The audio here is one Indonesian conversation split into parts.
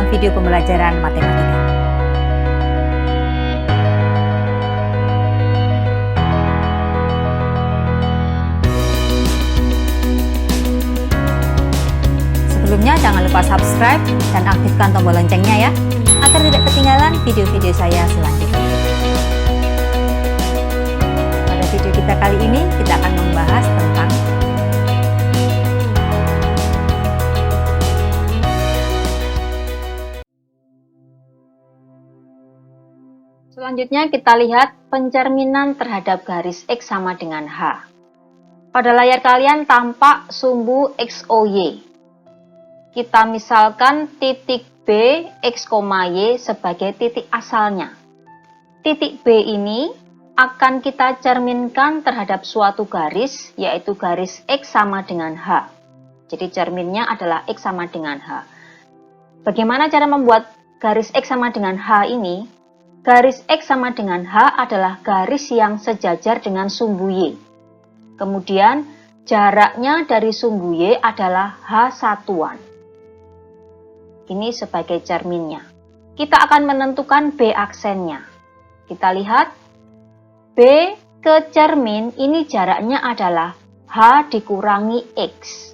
dalam video pembelajaran matematika. Sebelumnya jangan lupa subscribe dan aktifkan tombol loncengnya ya, agar tidak ketinggalan video-video saya selanjutnya. Pada video kita kali ini, kita akan membahas tentang selanjutnya kita lihat pencerminan terhadap garis X sama dengan H. Pada layar kalian tampak sumbu XOY. Kita misalkan titik B, X, Y sebagai titik asalnya. Titik B ini akan kita cerminkan terhadap suatu garis, yaitu garis X sama dengan H. Jadi cerminnya adalah X sama dengan H. Bagaimana cara membuat garis X sama dengan H ini? Garis X sama dengan H adalah garis yang sejajar dengan sumbu Y. Kemudian jaraknya dari sumbu Y adalah H satuan. Ini sebagai cerminnya. Kita akan menentukan B aksennya. Kita lihat B ke cermin ini jaraknya adalah H dikurangi X.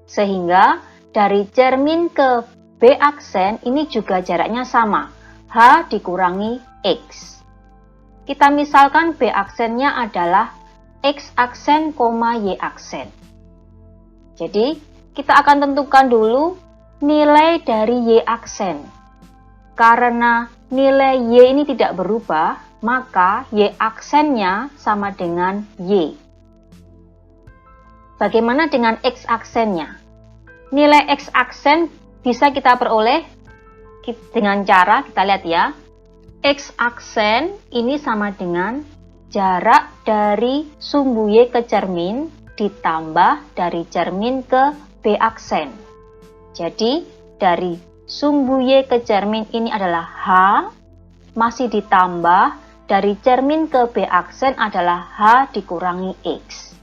Sehingga dari cermin ke B aksen ini juga jaraknya sama. H dikurangi X. Kita misalkan B aksennya adalah X aksen, Y aksen. Jadi, kita akan tentukan dulu nilai dari Y aksen. Karena nilai Y ini tidak berubah, maka Y aksennya sama dengan Y. Bagaimana dengan X aksennya? Nilai X aksen bisa kita peroleh dengan cara, kita lihat ya, X aksen ini sama dengan jarak dari sumbu Y ke cermin ditambah dari cermin ke B aksen. Jadi dari sumbu Y ke cermin ini adalah H, masih ditambah dari cermin ke B aksen adalah H dikurangi X.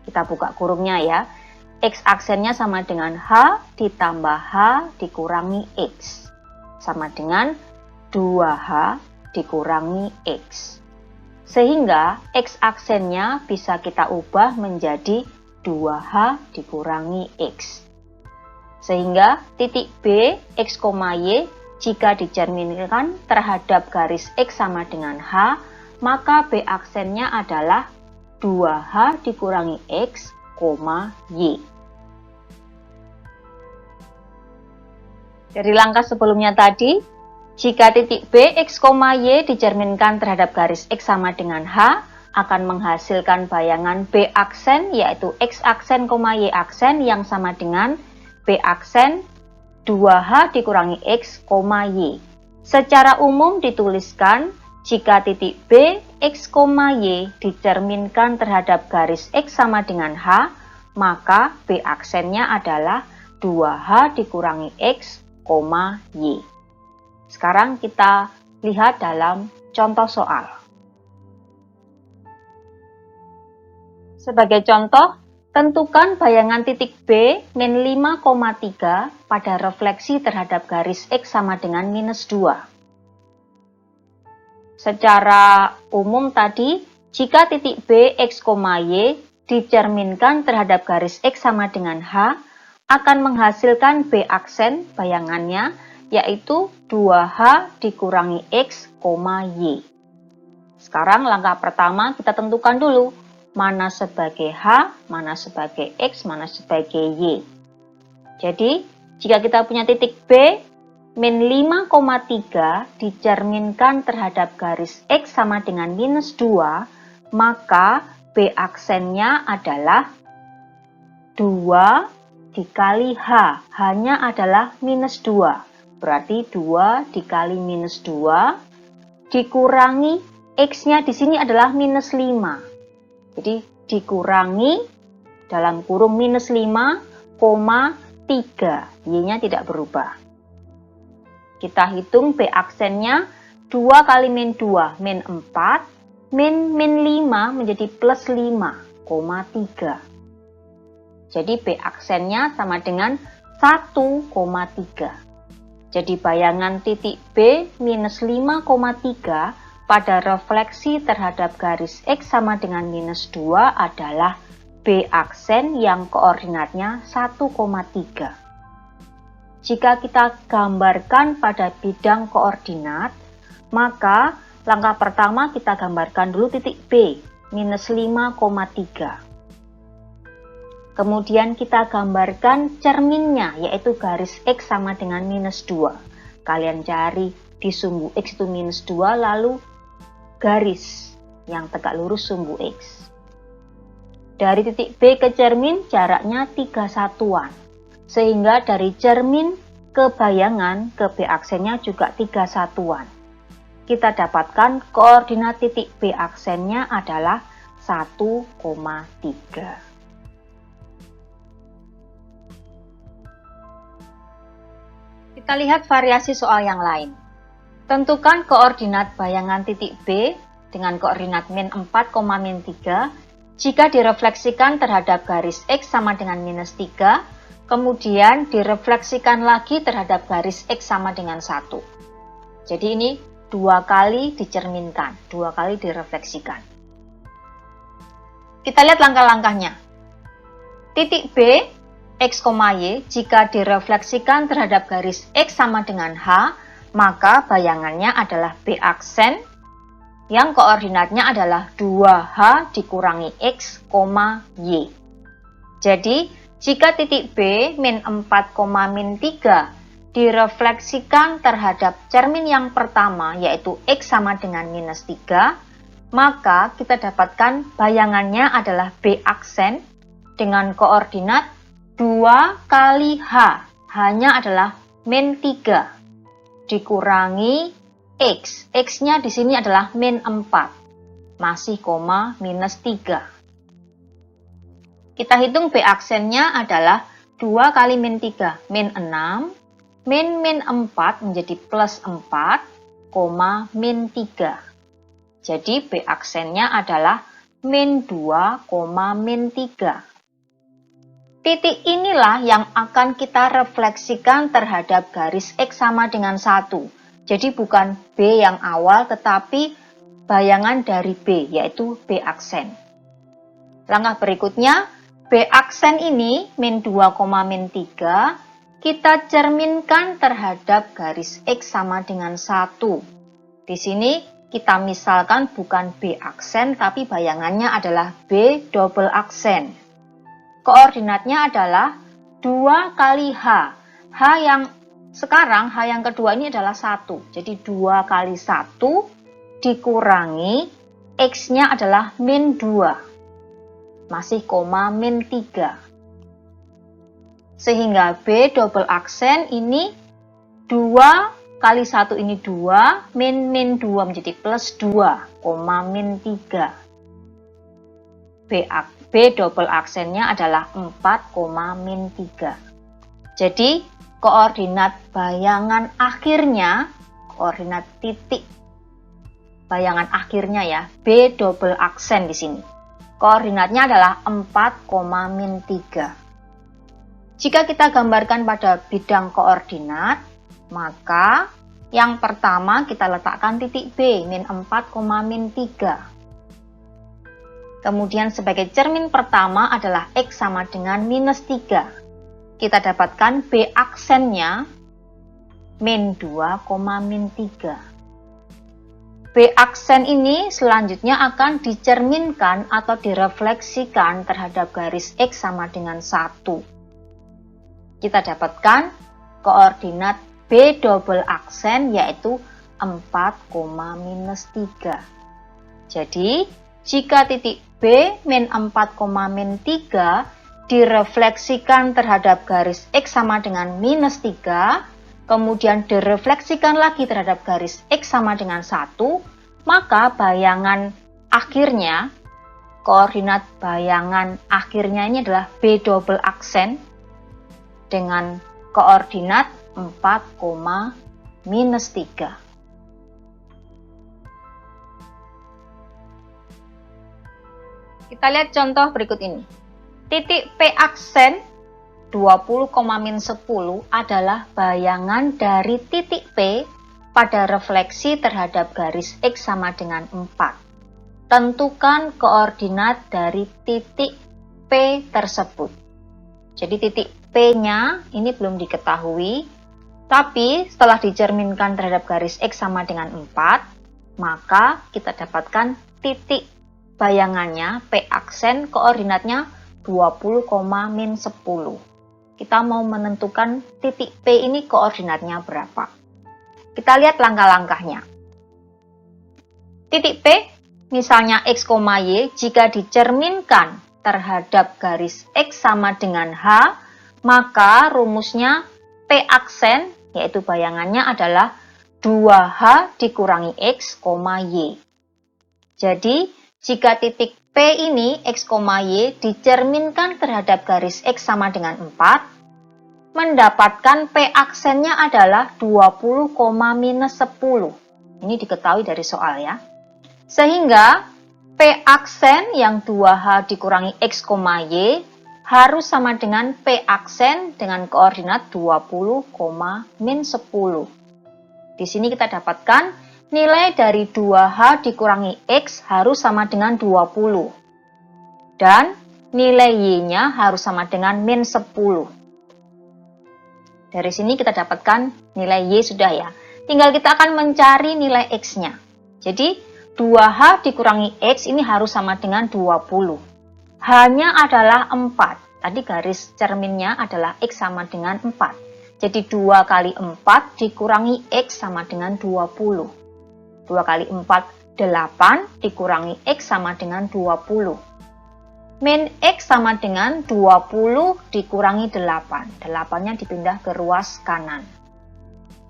Kita buka kurungnya ya, X aksennya sama dengan H ditambah H dikurangi X. Sama dengan 2H dikurangi X. Sehingga X aksennya bisa kita ubah menjadi 2H dikurangi X. Sehingga titik B, X, Y jika dicerminkan terhadap garis X sama dengan H, maka B aksennya adalah 2H dikurangi X, Y. Dari langkah sebelumnya tadi, jika titik B, X, Y dicerminkan terhadap garis X sama dengan H, akan menghasilkan bayangan B aksen, yaitu X aksen, Y aksen yang sama dengan B aksen 2H dikurangi X, Y. Secara umum dituliskan, jika titik B, X, Y dicerminkan terhadap garis X sama dengan H, maka B aksennya adalah 2H dikurangi X, Y. Sekarang kita lihat dalam contoh soal. Sebagai contoh, tentukan bayangan titik B min 5,3 pada refleksi terhadap garis X sama dengan minus 2. Secara umum tadi, jika titik B, X, Y dicerminkan terhadap garis X sama dengan H, akan menghasilkan B aksen bayangannya, yaitu 2H dikurangi X, Y. Sekarang langkah pertama kita tentukan dulu, mana sebagai H, mana sebagai X, mana sebagai Y. Jadi, jika kita punya titik B, min 5,3 dicerminkan terhadap garis X sama dengan minus 2, maka B aksennya adalah 2 dikali H, H-nya adalah minus 2. Berarti 2 dikali minus 2 dikurangi X-nya di sini adalah minus 5. Jadi dikurangi dalam kurung minus 5,3. Y-nya tidak berubah. Kita hitung B aksennya 2 kali min 2, min 4. Min 5 menjadi plus 5,3. Jadi B aksennya sama dengan 1,3. Jadi bayangan titik B minus 5,3 pada refleksi terhadap garis X sama dengan minus 2 adalah B aksen yang koordinatnya 1,3. Jika kita gambarkan pada bidang koordinat, maka langkah pertama kita gambarkan dulu titik B, minus 5,3. Kemudian kita gambarkan cerminnya, yaitu garis X sama dengan minus 2. Kalian cari di sumbu X itu minus 2, lalu garis yang tegak lurus sumbu X. Dari titik B ke cermin jaraknya 3 satuan. Sehingga dari cermin ke bayangan ke B aksennya juga 3 satuan. Kita dapatkan koordinat titik B aksennya adalah 1,3. Kita lihat variasi soal yang lain. Tentukan koordinat bayangan titik B dengan koordinat min 4, min 3 jika direfleksikan terhadap garis X sama dengan minus 3, kemudian direfleksikan lagi terhadap garis X sama dengan 1. Jadi ini 2 kali dicerminkan, 2 kali direfleksikan. Kita lihat langkah-langkahnya. Titik B, X, Y, jika direfleksikan terhadap garis X sama dengan H, maka bayangannya adalah B aksen yang koordinatnya adalah 2H dikurangi X, Y. Jadi, jika titik B, min 4, min 3 direfleksikan terhadap cermin yang pertama, yaitu X sama dengan minus 3, maka kita dapatkan bayangannya adalah B aksen dengan koordinat 2 kali H, H-nya adalah min 3, dikurangi X. X-nya di sini adalah min 4, masih koma minus 3. Kita hitung B aksennya adalah 2 kali min 3, min 6, min 4 menjadi plus 4, min 3. Jadi B aksennya adalah min 2, min 3. Titik inilah yang akan kita refleksikan terhadap garis X sama dengan 1. Jadi bukan B yang awal tetapi bayangan dari B, yaitu B aksen. Langkah berikutnya, B aksen ini, min 2, min 3, kita cerminkan terhadap garis X sama dengan 1. Di sini kita misalkan bukan B aksen, tapi bayangannya adalah B double aksen. Koordinatnya adalah 2 kali H. H yang sekarang, H yang kedua ini adalah 1. Jadi 2 kali 1 dikurangi X-nya adalah min 2. Masih koma min 3. Sehingga B double aksen ini 2 kali 1 ini 2, min 2 menjadi plus 2, min 3. B double aksennya adalah 4, min 3. Jadi koordinat bayangan akhirnya, koordinat titik bayangan akhirnya ya, B double aksen di sini. Koordinatnya adalah 4, min 3. Jika kita gambarkan pada bidang koordinat, maka yang pertama kita letakkan titik B, min 4, min 3. Kemudian sebagai cermin pertama adalah X sama dengan minus 3. Kita dapatkan B aksennya, min 2, min 3. B aksen ini selanjutnya akan dicerminkan atau direfleksikan terhadap garis X sama dengan 1. Kita dapatkan koordinat B double aksen yaitu 4, minus 3. Jadi, jika titik B, min 4, min 3 direfleksikan terhadap garis X sama dengan minus 3, kemudian direfleksikan lagi terhadap garis X sama dengan 1, maka bayangan akhirnya, koordinat bayangan akhirnya ini adalah B double aksen dengan koordinat 4, minus 3. Kita lihat contoh berikut ini. Titik P aksen 20,-10 adalah bayangan dari titik P pada refleksi terhadap garis X sama dengan 4. Tentukan koordinat dari titik P tersebut. Jadi titik P-nya ini belum diketahui, tapi setelah dicerminkan terhadap garis X sama dengan 4, maka kita dapatkan titik bayangannya P aksen koordinatnya 20,-10. Kita mau menentukan titik P ini koordinatnya berapa. Kita lihat langkah-langkahnya. Titik P, misalnya X, Y, jika dicerminkan terhadap garis X sama dengan H, maka rumusnya P aksen, yaitu bayangannya adalah 2H dikurangi X, Y. Jadi, jika titik P ini X, Y dicerminkan terhadap garis X sama dengan 4, mendapatkan P aksennya adalah 20,-10. Ini diketahui dari soal ya. Sehingga P aksen yang 2H dikurangi X, Y harus sama dengan P aksen dengan koordinat 20,-10. Di sini kita dapatkan nilai dari 2H dikurangi X harus sama dengan 20. Dan nilai Y-nya harus sama dengan -10. Dari sini kita dapatkan nilai Y sudah ya. Tinggal kita akan mencari nilai X-nya. Jadi 2H dikurangi X ini harus sama dengan 20. H-nya adalah 4. Tadi garis cerminnya adalah X sama dengan 4. Jadi 2 kali 4 dikurangi X sama dengan 20. 2 kali 4, 8 dikurangi X sama dengan 20. Min X sama dengan 20 dikurangi 8. 8-nya dipindah ke ruas kanan.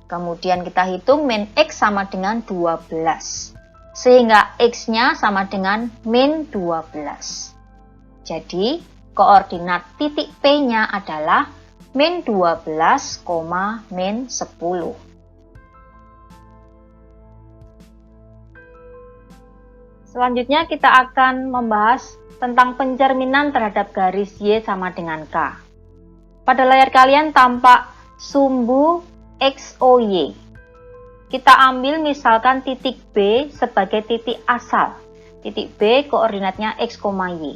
Kemudian kita hitung min X sama dengan 12. Sehingga X-nya sama dengan min 12. Jadi, koordinat titik P-nya adalah min 12, min 10. Selanjutnya kita akan membahas tentang pencerminan terhadap garis Y sama dengan K. Pada layar kalian tampak sumbu XOY. Kita ambil misalkan titik B sebagai titik asal. Titik B koordinatnya X, Y.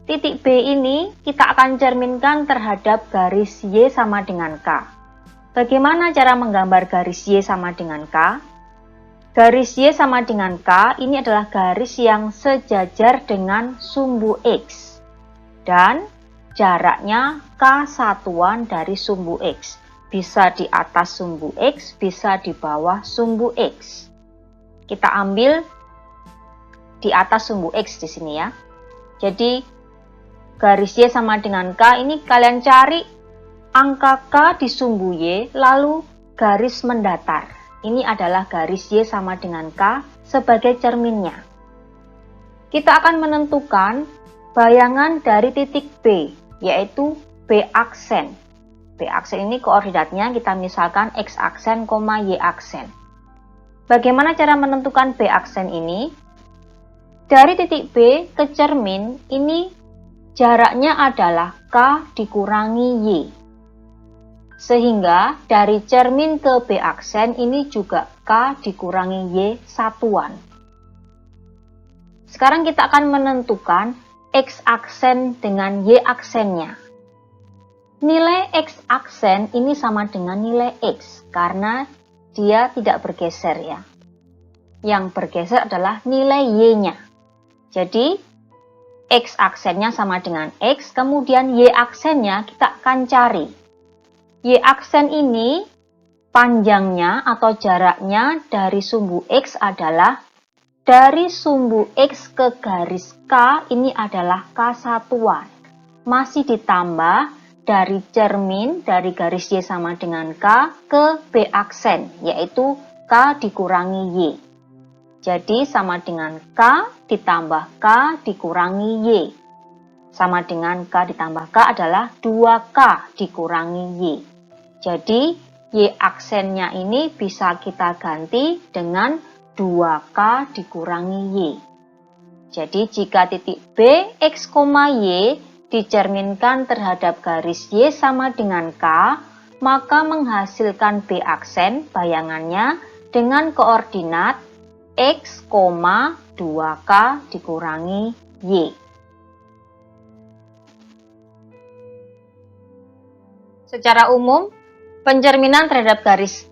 Titik B ini kita akan cerminkan terhadap garis Y sama dengan K. Bagaimana cara menggambar garis Y sama dengan K? Garis Y sama dengan K ini adalah garis yang sejajar dengan sumbu X. Dan jaraknya K satuan dari sumbu X. Bisa di atas sumbu X, bisa di bawah sumbu X. Kita ambil di atas sumbu X di sini ya. Jadi garis Y sama dengan K ini kalian cari angka K di sumbu Y lalu garis mendatar. Ini adalah garis Y sama dengan K sebagai cerminnya. Kita akan menentukan bayangan dari titik B, yaitu B aksen. B aksen ini koordinatnya kita misalkan X aksen, Y aksen. Bagaimana cara menentukan B aksen ini? Dari titik B ke cermin, ini jaraknya adalah K dikurangi Y. Sehingga dari cermin ke B aksen ini juga K dikurangi Y satuan. Sekarang kita akan menentukan X aksen dengan Y aksennya. Nilai X aksen ini sama dengan nilai X karena dia tidak bergeser ya. Yang bergeser adalah nilai Y-nya. Jadi X aksennya sama dengan X, kemudian Y aksennya kita akan cari. Y aksen ini panjangnya atau jaraknya dari sumbu X adalah dari sumbu X ke garis K ini adalah K satuan. Masih ditambah dari cermin dari garis Y sama dengan K ke B aksen yaitu K dikurangi Y. Jadi sama dengan K ditambah K dikurangi Y. Sama dengan K ditambah K adalah 2K dikurangi Y. Jadi, Y aksennya ini bisa kita ganti dengan 2K dikurangi Y. Jadi, jika titik B, X, Y dicerminkan terhadap garis Y sama dengan K, maka menghasilkan B aksen bayangannya dengan koordinat X, 2K dikurangi Y. Secara umum, pencerminan terhadap garis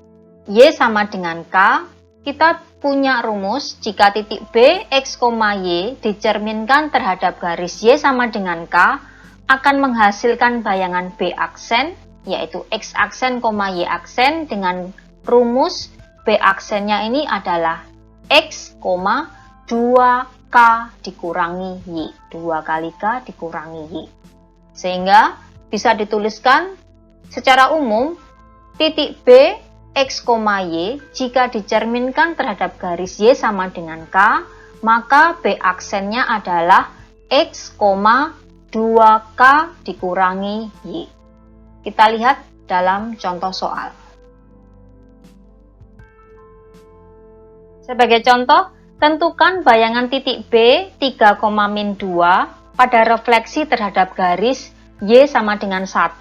Y sama dengan K, kita punya rumus jika titik B, X, Y dicerminkan terhadap garis Y sama dengan K, akan menghasilkan bayangan B aksen, yaitu X aksen, Y aksen, dengan rumus B aksennya ini adalah X, 2K dikurangi Y. 2 kali K dikurangi Y. Sehingga bisa dituliskan secara umum, titik B, X, Y jika dicerminkan terhadap garis Y sama dengan K, maka B aksennya adalah X, 2K dikurangi Y. Kita lihat dalam contoh soal. Sebagai contoh, tentukan bayangan titik B 3, min 2 pada refleksi terhadap garis Y sama dengan 1.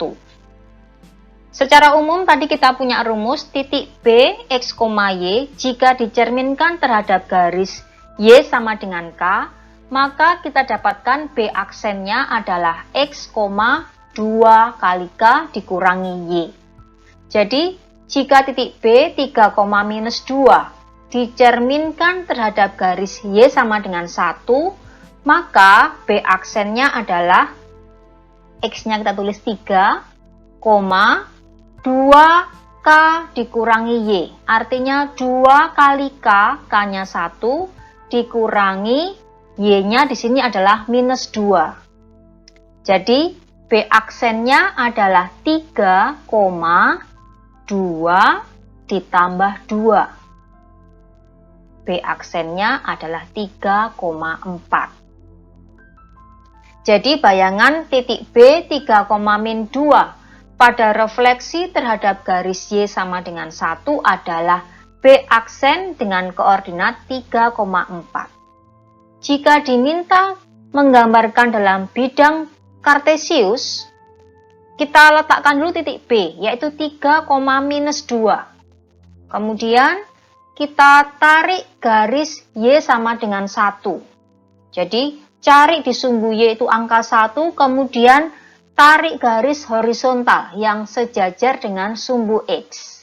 Secara umum tadi kita punya rumus titik B, X, Y jika dicerminkan terhadap garis Y sama dengan K, maka kita dapatkan B aksennya adalah X, 2 kali K dikurangi Y. Jadi, jika titik B 3, minus 2 dicerminkan terhadap garis Y sama dengan 1, maka B aksennya adalah X-nya kita tulis 3, 2K dikurangi Y. Artinya 2 kali K, K-nya 1, dikurangi Y-nya di sini adalah minus 2. Jadi, B aksennya adalah 3, 2 ditambah 2. B aksennya adalah 3,4. Jadi bayangan titik B 3, min 2 pada refleksi terhadap garis Y sama dengan 1 adalah B aksen dengan koordinat 3,4. Jika diminta menggambarkan dalam bidang kartesius, kita letakkan dulu titik B, yaitu 3, minus 2. Kemudian kita tarik garis Y sama dengan 1. Jadi, cari di sumbu Y itu angka 1, kemudian tarik garis horizontal yang sejajar dengan sumbu X.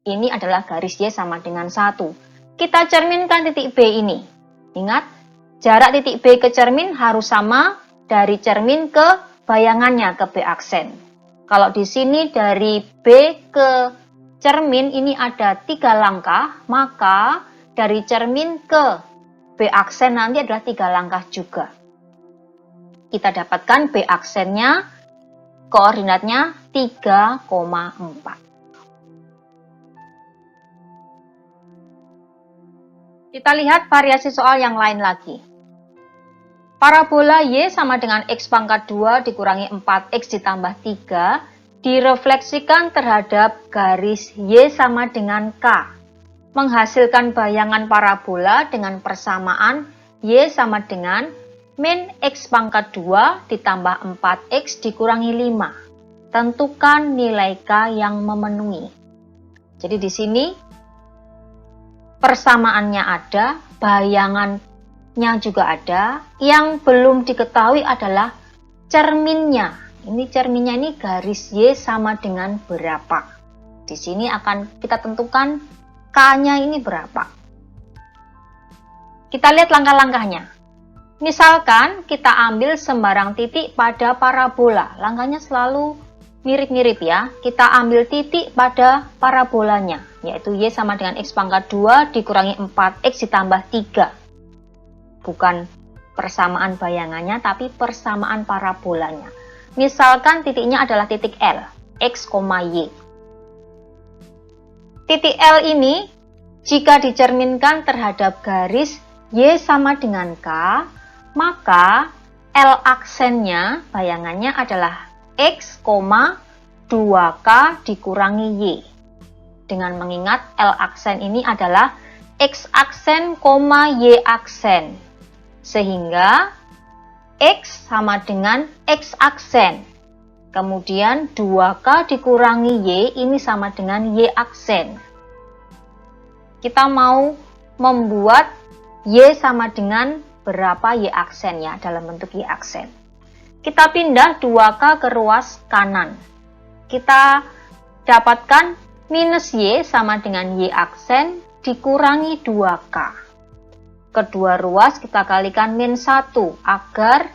Ini adalah garis Y sama dengan 1. Kita cerminkan titik B ini. Ingat, jarak titik B ke cermin harus sama dari cermin ke bayangannya, ke B aksen. Kalau di sini dari B ke cermin ini ada 3 langkah, maka dari cermin ke B aksen nanti adalah 3 langkah juga. Kita dapatkan B aksennya, koordinatnya 3,4. Kita lihat variasi soal yang lain lagi. Parabola Y sama dengan X pangkat 2 dikurangi 4X ditambah 3 direfleksikan terhadap garis Y sama dengan K, menghasilkan bayangan parabola dengan persamaan Y sama dengan min X pangkat 2 ditambah 4X dikurangi 5. Tentukan nilai K yang memenuhi. Jadi di sini persamaannya ada, bayangannya juga ada, yang belum diketahui adalah cerminnya. Ini cerminnya ini garis Y sama dengan berapa. Di sini akan kita tentukan K-nya ini berapa. Kita lihat langkah-langkahnya. Misalkan kita ambil sembarang titik pada parabola. Langkahnya selalu mirip-mirip ya. Kita ambil titik pada parabolanya, yaitu Y sama dengan X pangkat 2 dikurangi 4X ditambah 3. Bukan persamaan bayangannya, tapi persamaan parabolanya. Misalkan titiknya adalah titik L, X, Y. Titik L ini jika dicerminkan terhadap garis Y sama dengan K, maka L aksennya bayangannya adalah X, 2K dikurangi Y. Dengan mengingat L aksen ini adalah X aksen, Y aksen. Sehingga X sama dengan X aksen. Kemudian 2K dikurangi Y ini sama dengan Y aksen. Kita mau membuat Y sama dengan berapa Y aksen ya, dalam bentuk Y aksen. Kita pindah 2K ke ruas kanan. Kita dapatkan minus Y sama dengan Y aksen dikurangi 2K. Kedua ruas kita kalikan min 1 agar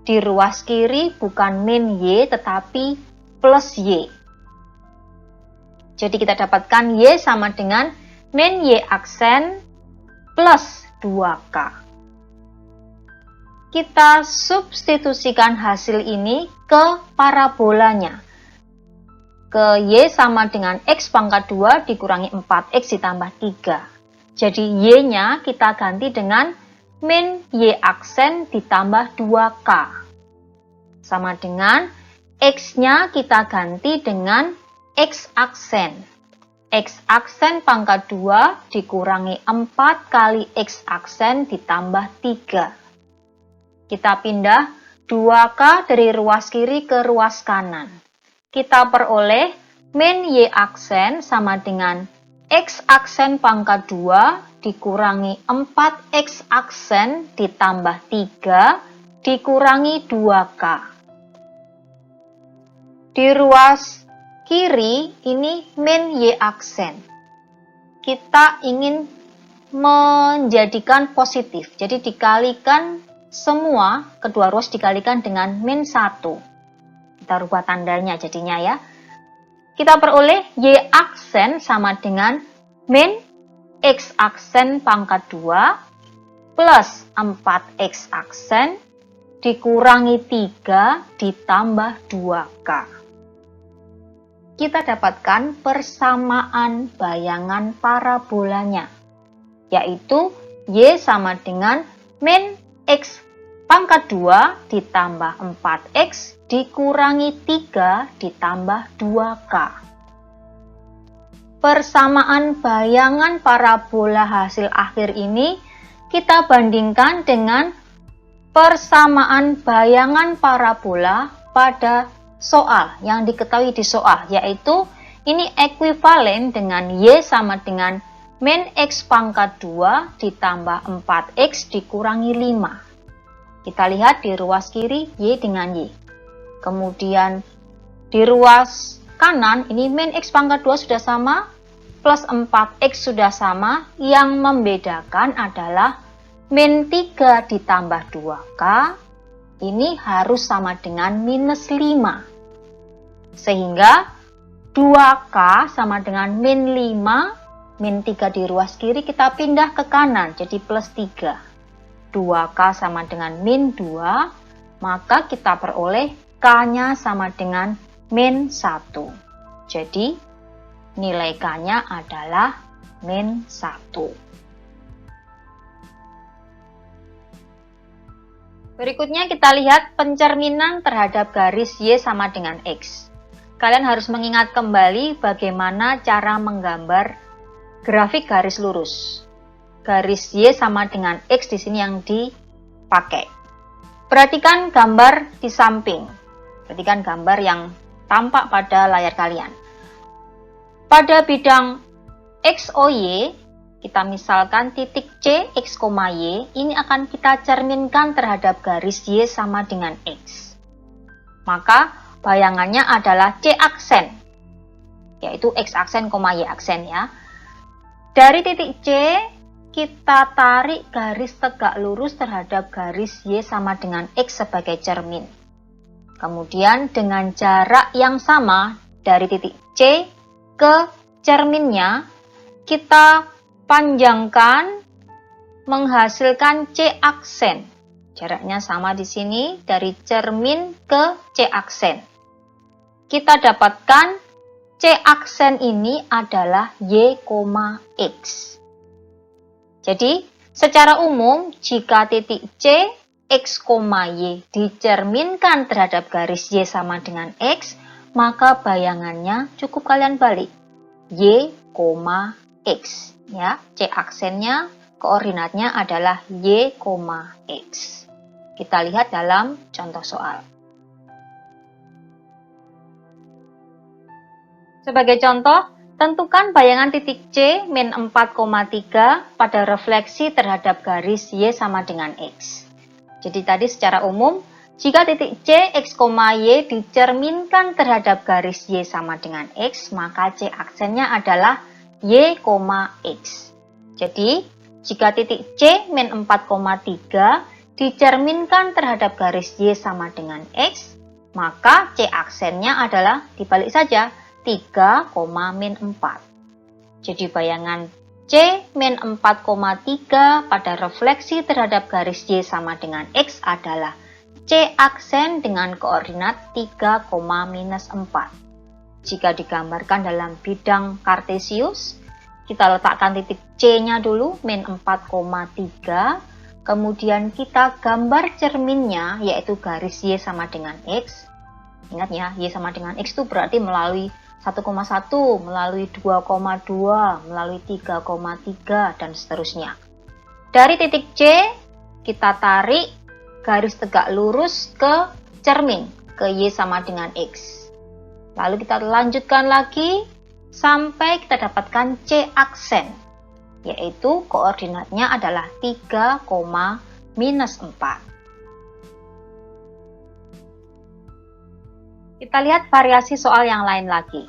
di ruas kiri bukan min Y tetapi plus Y. Jadi kita dapatkan Y sama dengan min Y aksen plus 2K. Kita substitusikan hasil ini ke parabolanya. Ke Y sama dengan X pangkat 2 dikurangi 4X ditambah 3. Jadi Y-nya kita ganti dengan min Y aksen ditambah 2K. Sama dengan X-nya kita ganti dengan X aksen. X aksen pangkat 2 dikurangi 4 kali X aksen ditambah 3. Kita pindah 2K dari ruas kiri ke ruas kanan. Kita peroleh min Y aksen sama dengan X aksen pangkat 2 dikurangi 4X aksen ditambah 3 dikurangi 2K. Di ruas kiri ini min Y aksen. Kita ingin menjadikan positif. Jadi dikalikan semua, kedua ruas dikalikan dengan min 1. Kita rubah tandanya jadinya ya. Kita peroleh Y aksen sama dengan min X aksen pangkat 2 plus 4X aksen dikurangi 3 ditambah 2K. Kita dapatkan persamaan bayangan parabolanya, yaitu Y sama dengan min X pangkat 2 ditambah 4X dikurangi 3 ditambah 2K. Persamaan bayangan parabola hasil akhir ini kita bandingkan dengan persamaan bayangan parabola pada soal yang diketahui di soal, yaitu ini ekuivalen dengan Y sama dengan min X pangkat 2 ditambah 4X dikurangi 5. Kita lihat di ruas kiri Y dengan Y. Kemudian di ruas kanan ini min X pangkat 2 sudah sama, plus 4X sudah sama. Yang membedakan adalah min 3 ditambah 2K ini harus sama dengan minus 5. Sehingga 2K sama dengan min 5, min 3 di ruas kiri kita pindah ke kanan jadi plus 3. 2K sama dengan min 2, maka kita peroleh K-nya sama dengan min 1. Jadi nilai K-nya adalah min 1. Berikutnya kita lihat pencerminan terhadap garis Y sama dengan X. Kalian harus mengingat kembali bagaimana cara menggambar grafik garis lurus. Garis Y sama dengan X di sini yang dipakai. Perhatikan gambar di samping. Perhatikan gambar yang tampak pada layar kalian. Pada bidang XOY, kita misalkan titik C, X, Y, ini akan kita cerminkan terhadap garis Y sama dengan X. Maka bayangannya adalah C aksen, yaitu X aksen, Y aksen ya. Dari titik C, kita tarik garis tegak lurus terhadap garis Y sama dengan X sebagai cermin. Kemudian dengan jarak yang sama dari titik C ke cerminnya, kita panjangkan menghasilkan C aksen. Jaraknya sama di sini dari cermin ke C aksen. Kita dapatkan C aksen ini adalah Y, X. Jadi, secara umum jika titik C, X, Y dicerminkan terhadap garis Y sama dengan X, maka bayangannya cukup kalian balik. Y, X. Ya, C aksennya, koordinatnya adalah Y, X. Kita lihat dalam contoh soal. Sebagai contoh, tentukan bayangan titik C min 4,3 pada refleksi terhadap garis Y sama dengan X. Jadi tadi secara umum, jika titik C, X, Y dicerminkan terhadap garis Y sama dengan X, maka C aksennya adalah Y, X. Jadi, jika titik C min 4,3 dicerminkan terhadap garis Y sama dengan X, maka C aksennya adalah dibalik saja, 3, min 4. Jadi bayangan C min 4,3 pada refleksi terhadap garis Y sama dengan X adalah C aksen dengan koordinat 3, minus 4. Jika digambarkan dalam bidang kartesius, kita letakkan titik C-nya dulu, min 4,3. Kemudian kita gambar cerminnya, yaitu garis Y sama dengan X. Ingat ya, Y sama dengan X itu berarti melalui 1,1, melalui 2,2, melalui 3,3, dan seterusnya. Dari titik C, kita tarik garis tegak lurus ke cermin, ke Y sama dengan X. Lalu kita lanjutkan lagi sampai kita dapatkan C aksen, yaitu koordinatnya adalah 3, minus 4. Kita lihat variasi soal yang lain lagi.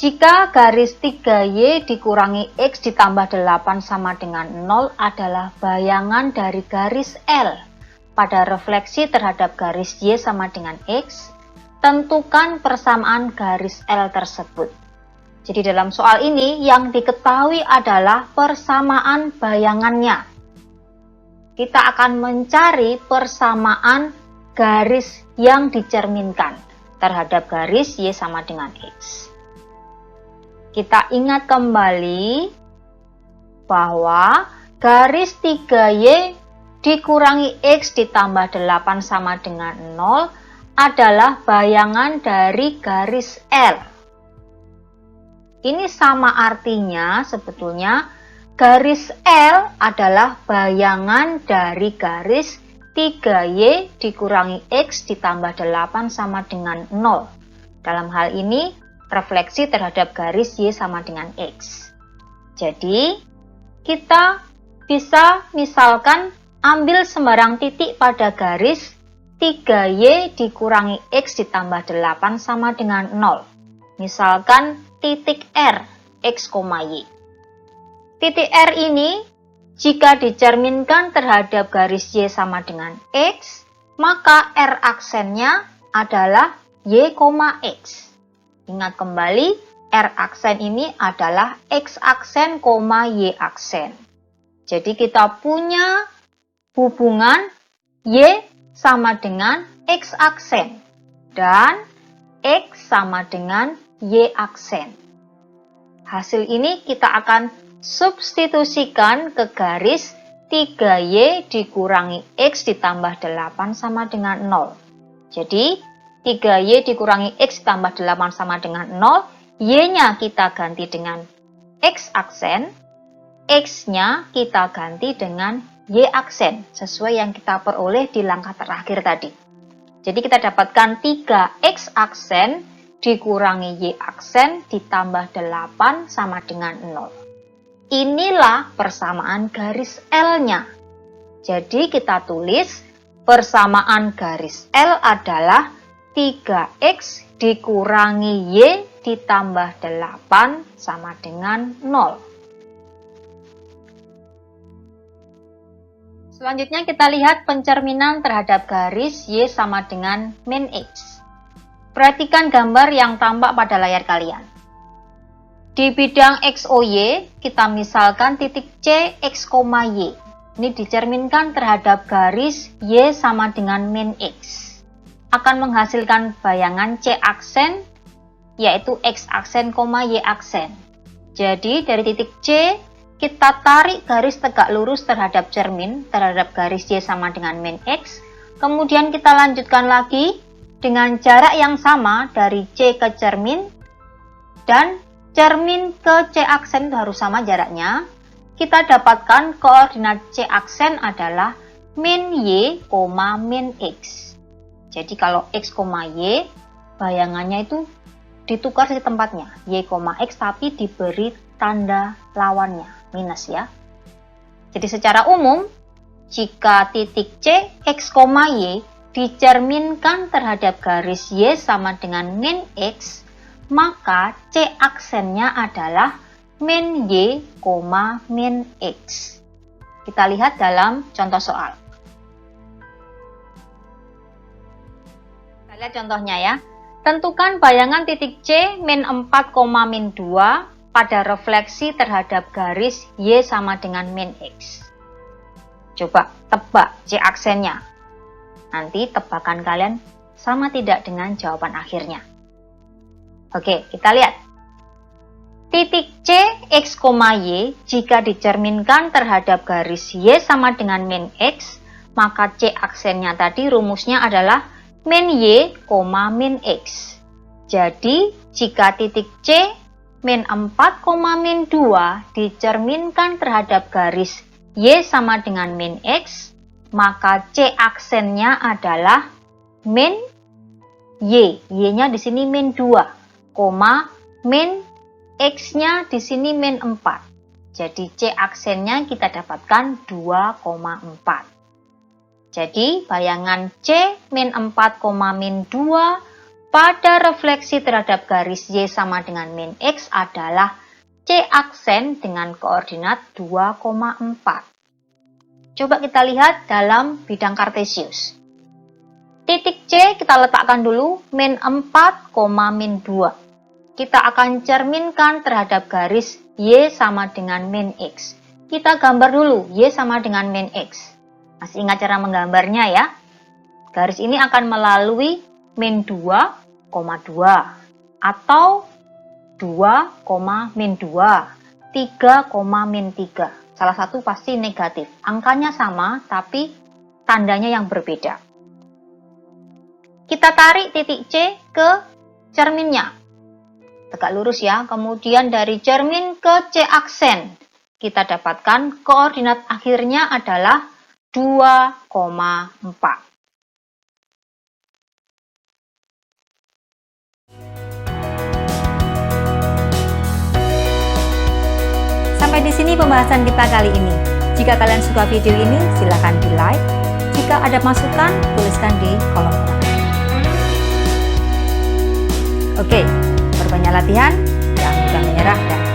Jika garis 3Y dikurangi X ditambah 8 sama dengan 0 adalah bayangan dari garis L pada refleksi terhadap garis Y sama dengan X, tentukan persamaan garis L tersebut. Jadi dalam soal ini yang diketahui adalah persamaan bayangannya. Kita akan mencari persamaan garis yang dicerminkan terhadap garis Y sama dengan X. Kita ingat kembali bahwa garis 3Y dikurangi X ditambah 8 sama dengan 0 adalah bayangan dari garis L. Ini sama artinya sebetulnya garis L adalah bayangan dari garis 3Y dikurangi X ditambah 8 sama dengan 0. Dalam hal ini, refleksi terhadap garis Y sama dengan X. Jadi, kita bisa misalkan ambil sembarang titik pada garis 3Y dikurangi X ditambah 8 sama dengan 0. Misalkan titik R, X, Y. Titik R ini jika dicerminkan terhadap garis Y sama dengan X, maka R aksennya adalah Y, X. Ingat kembali, R aksen ini adalah X aksen, Y aksen. Jadi kita punya hubungan Y sama dengan X aksen dan X sama dengan Y aksen. Hasil ini kita akan substitusikan ke garis 3Y dikurangi X ditambah 8 sama dengan 0. Jadi, 3Y dikurangi X ditambah 8 sama dengan 0, Y-nya kita ganti dengan X aksen, X-nya kita ganti dengan Y aksen, sesuai yang kita peroleh di langkah terakhir tadi. Jadi, kita dapatkan 3X aksen dikurangi Y aksen ditambah 8 sama dengan 0. Inilah persamaan garis L-nya. Jadi kita tulis persamaan garis L adalah 3X dikurangi Y ditambah 8 sama dengan 0. Selanjutnya kita lihat pencerminan terhadap garis Y sama dengan min X. Perhatikan gambar yang tampak pada layar kalian. Di bidang XOY, kita misalkan titik C, X, Y. Ini dicerminkan terhadap garis Y sama dengan min X. Akan menghasilkan bayangan C aksen, yaitu X aksen, Y aksen. Jadi, dari titik C, kita tarik garis tegak lurus terhadap cermin, terhadap garis Y sama dengan min X. Kemudian kita lanjutkan lagi dengan jarak yang sama dari C ke cermin, dan cermin ke C aksen itu harus sama jaraknya. Kita dapatkan koordinat C aksen adalah min Y, min X. Jadi kalau X, Y, bayangannya itu ditukar di tempatnya. Y, X tapi diberi tanda lawannya, minus ya. Jadi secara umum, jika titik C, X, Y dicerminkan terhadap garis Y sama dengan min X, maka C aksennya adalah min Y, min X. Kita lihat dalam contoh soal. Kita lihat contohnya ya. Tentukan bayangan titik C min 4, min 2 pada refleksi terhadap garis Y sama dengan min X. Coba tebak C aksennya. Nanti tebakan kalian sama tidak dengan jawaban akhirnya. Oke, kita lihat. Titik C, X, Y jika dicerminkan terhadap garis Y sama dengan min X, maka C aksennya tadi rumusnya adalah min Y, min X. Jadi, jika titik C min 4, min 2 dicerminkan terhadap garis Y sama dengan min X, maka C aksennya adalah min Y. Y-nya di sini min 2, min X-nya di sini min 4. Jadi C aksennya kita dapatkan 2,4. Jadi bayangan C min 4, min 2 pada refleksi terhadap garis Y sama dengan min X adalah C aksen dengan koordinat 2,4. Coba kita lihat dalam bidang kartesius. Titik C kita letakkan dulu min 4, min 2. Kita akan cerminkan terhadap garis Y sama dengan min X. Kita gambar dulu Y sama dengan min X. Masih ingat cara menggambarnya ya? Garis ini akan melalui min 2, 2 atau 2, min 2, 3, min 3. Salah satu pasti negatif. Angkanya sama, tapi tandanya yang berbeda. Kita tarik titik C ke cerminnya. Tegak lurus ya. Kemudian dari cermin ke C aksen. Kita dapatkan koordinat akhirnya adalah 2,4. Sampai di sini pembahasan kita kali ini. Jika kalian suka video ini, silakan di like. Jika ada masukan, tuliskan di kolom komentar. Oke, perbanyak latihan, jangan mudah menyerah dan